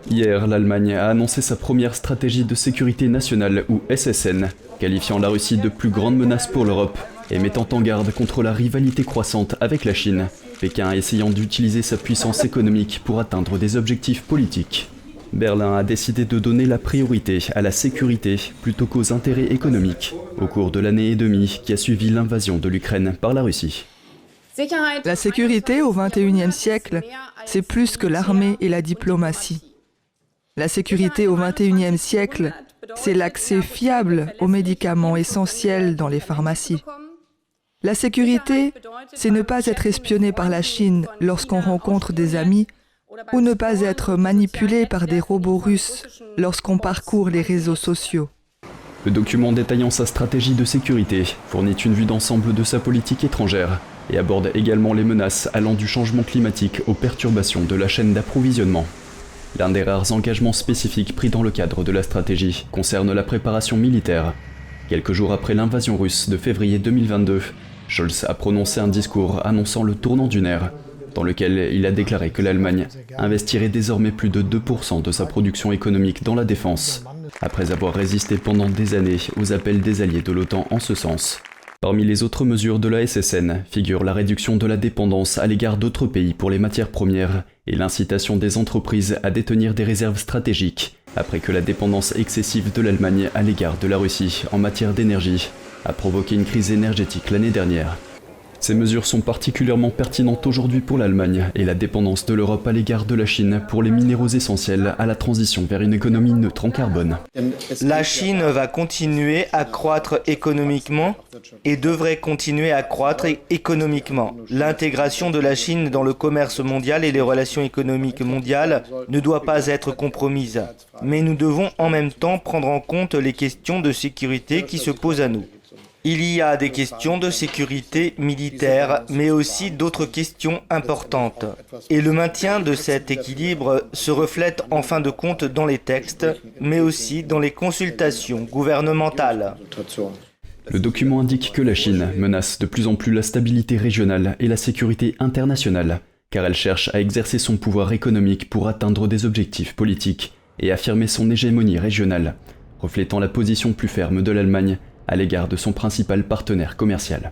Hier, l'Allemagne a annoncé sa première stratégie de sécurité nationale, ou SSN, qualifiant la Russie de plus grande menace pour l'Europe et mettant en garde contre la rivalité croissante avec la Chine, Pékin essayant d'utiliser sa puissance économique pour atteindre des objectifs politiques. Berlin a décidé de donner la priorité à la sécurité plutôt qu'aux intérêts économiques au cours de l'année et demie qui a suivi l'invasion de l'Ukraine par la Russie. La sécurité au XXIe siècle, c'est plus que l'armée et la diplomatie. La sécurité au XXIe siècle, c'est l'accès fiable aux médicaments essentiels dans les pharmacies. La sécurité, c'est ne pas être espionné par la Chine lorsqu'on rencontre des amis ou ne pas être manipulé par des robots russes lorsqu'on parcourt les réseaux sociaux. Le document détaillant sa stratégie de sécurité fournit une vue d'ensemble de sa politique étrangère et aborde également les menaces allant du changement climatique aux perturbations de la chaîne d'approvisionnement. L'un des rares engagements spécifiques pris dans le cadre de la stratégie concerne la préparation militaire. Quelques jours après l'invasion russe de février 2022, Scholz a prononcé un discours annonçant le tournant d'une ère, dans lequel il a déclaré que l'Allemagne investirait désormais plus de 2% de sa production économique dans la défense, après avoir résisté pendant des années aux appels des alliés de l'OTAN en ce sens. Parmi les autres mesures de la SSN figure la réduction de la dépendance à l'égard d'autres pays pour les matières premières et l'incitation des entreprises à détenir des réserves stratégiques, après que la dépendance excessive de l'Allemagne à l'égard de la Russie en matière d'énergie a provoqué une crise énergétique l'année dernière. Ces mesures sont particulièrement pertinentes aujourd'hui pour l'Allemagne et la dépendance de l'Europe à l'égard de la Chine pour les minéraux essentiels à la transition vers une économie neutre en carbone. La Chine va continuer à croître économiquement et devrait continuer à croître économiquement. L'intégration de la Chine dans le commerce mondial et les relations économiques mondiales ne doit pas être compromise. Mais nous devons en même temps prendre en compte les questions de sécurité qui se posent à nous. Il y a des questions de sécurité militaire, mais aussi d'autres questions importantes. Et le maintien de cet équilibre se reflète en fin de compte dans les textes, mais aussi dans les consultations gouvernementales. Le document indique que la Chine menace de plus en plus la stabilité régionale et la sécurité internationale, car elle cherche à exercer son pouvoir économique pour atteindre des objectifs politiques et affirmer son hégémonie régionale, reflétant la position plus ferme de l'Allemagne à l'égard de son principal partenaire commercial.